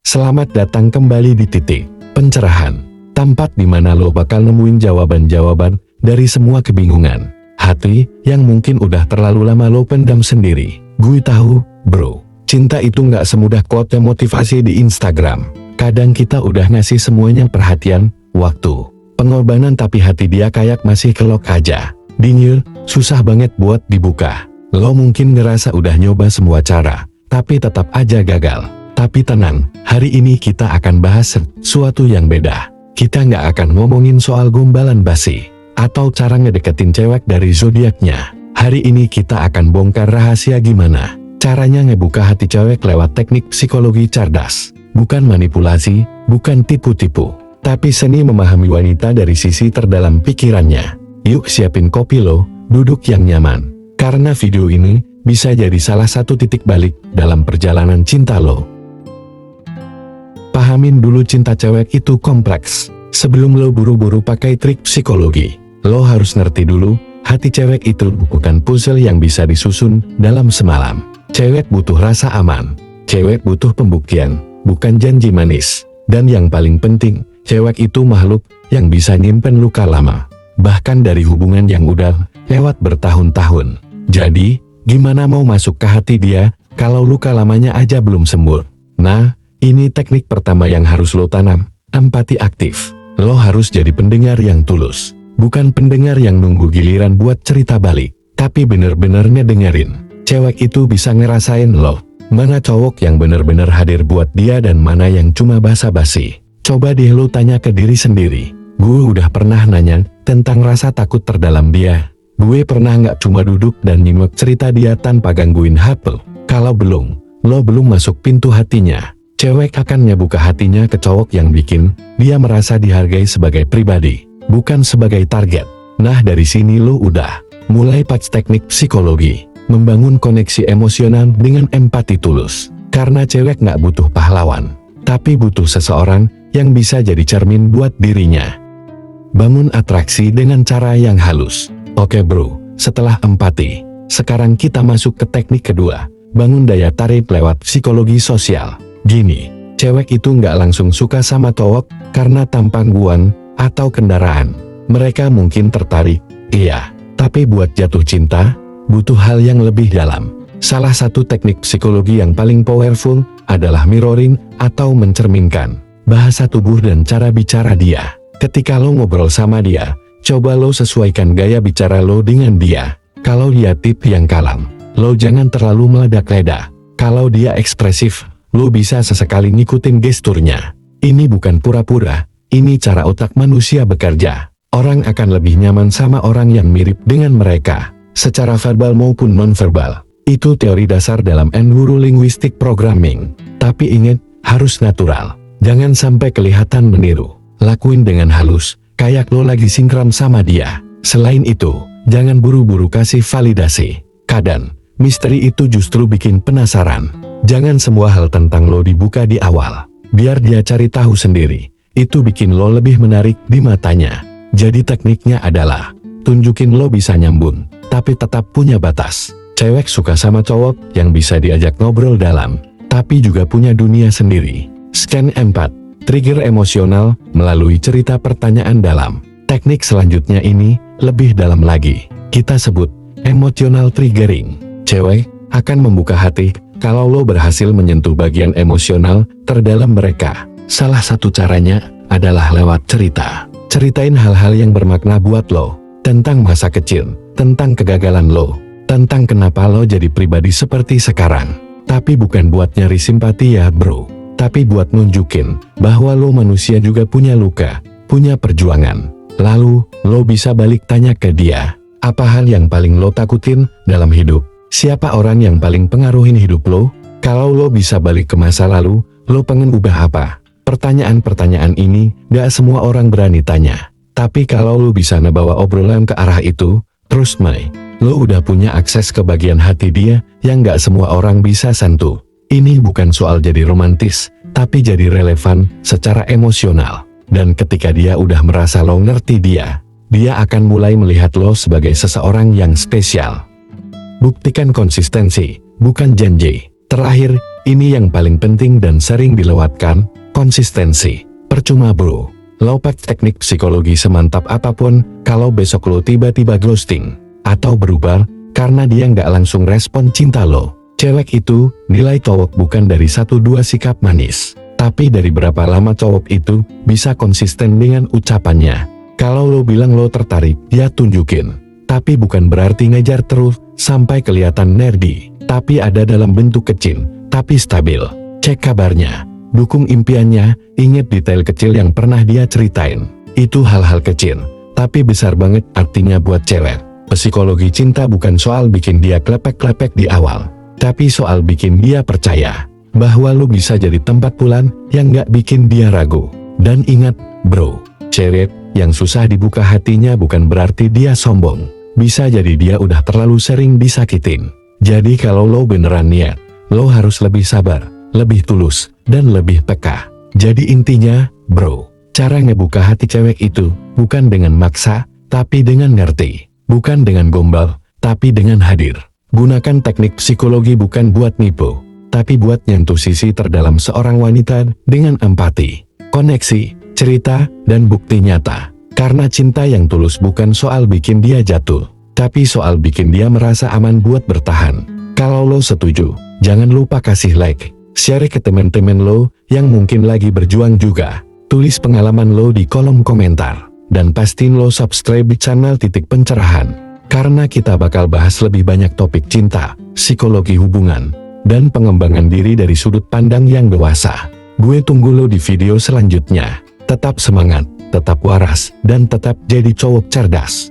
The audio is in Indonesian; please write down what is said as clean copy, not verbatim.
Selamat datang kembali di Titik Pencerahan, tempat di mana lo bakal nemuin jawaban-jawaban dari semua kebingungan hati yang mungkin udah terlalu lama lo pendam sendiri. Gue tahu, bro, cinta itu nggak semudah quote motivasi di Instagram. Kadang kita udah ngasih semuanya perhatian, waktu, pengorbanan, tapi hati dia kayak masih kelok aja. Dingin, susah banget buat dibuka. Lo mungkin ngerasa udah nyoba semua cara, tapi tetap aja gagal. Tapi tenang, hari ini kita akan bahas sesuatu yang beda. Kita nggak akan ngomongin soal gombalan basi, atau cara ngedeketin cewek dari zodiaknya. Hari ini kita akan bongkar rahasia gimana caranya ngebuka hati cewek lewat teknik psikologi cerdas. Bukan manipulasi, bukan tipu-tipu, tapi seni memahami wanita dari sisi terdalam pikirannya. Yuk siapin kopi lo, duduk yang nyaman. Karena video ini bisa jadi salah satu titik balik dalam perjalanan cinta lo. Pahamin dulu, cinta cewek itu kompleks. Sebelum lo buru-buru pakai trik psikologi, lo harus ngerti dulu, hati cewek itu bukan puzzle yang bisa disusun dalam semalam. Cewek butuh rasa aman, cewek butuh pembuktian, bukan janji manis. Dan yang paling penting, cewek itu makhluk yang bisa nyimpen luka lama, bahkan dari hubungan yang udah lewat bertahun-tahun. Jadi, gimana mau masuk ke hati dia kalau luka lamanya aja belum sembuh? Nah, ini teknik pertama yang harus lo tanam, empati aktif. Lo harus jadi pendengar yang tulus, bukan pendengar yang nunggu giliran buat cerita balik, tapi bener-bener ngedengerin. Cewek itu bisa ngerasain lo, mana cowok yang bener-bener hadir buat dia dan mana yang cuma basa-basi. Coba deh lo tanya ke diri sendiri. Gue udah pernah nanya tentang rasa takut terdalam dia. Gue pernah nggak cuma duduk dan nyimak cerita dia tanpa gangguin HP? Kalau belum, lo belum masuk pintu hatinya. Cewek akan ngebuka hatinya ke cowok yang bikin dia merasa dihargai sebagai pribadi, bukan sebagai target. Nah, dari sini lo udah mulai pas teknik psikologi, membangun koneksi emosional dengan empati tulus. Karena cewek nggak butuh pahlawan, tapi butuh seseorang yang bisa jadi cermin buat dirinya. Bangun atraksi dengan cara yang halus. Oke bro, setelah empati, sekarang kita masuk ke teknik kedua, bangun daya tarik lewat psikologi sosial. Gini, cewek itu nggak langsung suka sama cowok karena tampangguan atau kendaraan. Mereka mungkin tertarik, iya, tapi buat jatuh cinta, butuh hal yang lebih dalam. Salah satu teknik psikologi yang paling powerful adalah mirroring atau mencerminkan bahasa tubuh dan cara bicara dia. Ketika lo ngobrol sama dia, coba lo sesuaikan gaya bicara lo dengan dia. Kalau dia tipe yang kalem, lo jangan terlalu meledak-ledak. Kalau dia ekspresif, lo bisa sesekali ngikutin gesturnya. Ini bukan pura-pura, ini cara otak manusia bekerja. Orang akan lebih nyaman sama orang yang mirip dengan mereka, secara verbal maupun non-verbal. Itu teori dasar dalam Neuro-Linguistic Programming. Tapi ingat, harus natural. Jangan sampai kelihatan meniru. Lakuin dengan halus, kayak lo lagi sinkron sama dia. Selain itu, jangan buru-buru kasih validasi. Kadang, misteri itu justru bikin penasaran. Jangan semua hal tentang lo dibuka di awal. Biar dia cari tahu sendiri. Itu bikin lo lebih menarik di matanya. Jadi tekniknya adalah, tunjukin lo bisa nyambung, tapi tetap punya batas. Cewek suka sama cowok yang bisa diajak ngobrol dalam, tapi juga punya dunia sendiri. Scan 4. Trigger emosional melalui cerita pertanyaan dalam. Teknik selanjutnya ini lebih dalam lagi. Kita sebut emotional triggering. Cewek akan membuka hati kalau lo berhasil menyentuh bagian emosional terdalam mereka. Salah satu caranya adalah lewat cerita. Ceritain hal-hal yang bermakna buat lo, tentang masa kecil, tentang kegagalan lo, tentang kenapa lo jadi pribadi seperti sekarang. Tapi bukan buat nyari simpati ya bro, tapi buat nunjukin bahwa lo manusia juga punya luka, punya perjuangan. Lalu, lo bisa balik tanya ke dia, apa hal yang paling lo takutin dalam hidup? Siapa orang yang paling pengaruhin hidup lo? Kalau lo bisa balik ke masa lalu, lo pengen ubah apa? Pertanyaan-pertanyaan ini gak semua orang berani tanya. Tapi kalau lo bisa ngebawa obrolan ke arah itu, trust me, lo udah punya akses ke bagian hati dia yang gak semua orang bisa sentuh. Ini bukan soal jadi romantis, tapi jadi relevan secara emosional. Dan ketika dia udah merasa lo ngerti dia akan mulai melihat lo sebagai seseorang yang spesial. Buktikan konsistensi, bukan janji. Terakhir, Ini yang paling penting dan sering dilewatkan, konsistensi. Percuma bro, lo pakai teknik psikologi semantap apapun, kalau besok lo tiba-tiba ghosting, atau berubah, karena dia nggak langsung respon cinta lo. Cewek itu nilai cowok bukan dari 1-2 sikap manis, tapi dari berapa lama cowok itu bisa konsisten dengan ucapannya. Kalau lo bilang lo tertarik, dia tunjukin. Tapi bukan berarti ngejar terus, sampai kelihatan nerdy. Tapi ada dalam bentuk kecil, tapi stabil. Cek kabarnya, dukung impiannya, ingat detail kecil yang pernah dia ceritain. Itu hal-hal kecil, tapi besar banget artinya buat cewek. Psikologi cinta bukan soal bikin dia klepek-klepek di awal, tapi soal bikin dia percaya bahwa lo bisa jadi tempat pulang yang gak bikin dia ragu. Dan ingat, bro, cewek yang susah dibuka hatinya bukan berarti dia sombong. Bisa jadi dia udah terlalu sering disakitin. Jadi kalau lo beneran niat, lo harus lebih sabar, lebih tulus, dan lebih peka. Jadi intinya, bro, cara ngebuka hati cewek itu bukan dengan maksa, tapi dengan ngerti. Bukan dengan gombal, tapi dengan hadir. Gunakan teknik psikologi bukan buat nipu, tapi buat nyentuh sisi terdalam seorang wanita dengan empati, koneksi, cerita, dan bukti nyata. Karena cinta yang tulus bukan soal bikin dia jatuh, tapi soal bikin dia merasa aman buat bertahan. Kalau lo setuju, jangan lupa kasih like, share ke teman-teman lo yang mungkin lagi berjuang juga. Tulis pengalaman lo di kolom komentar, dan pastiin lo subscribe di channel Titik Pencerahan, karena kita bakal bahas lebih banyak topik cinta, psikologi hubungan, dan pengembangan diri dari sudut pandang yang dewasa. Gue tunggu lo di video selanjutnya. Tetap semangat, tetap waras, dan tetap jadi cowok cerdas.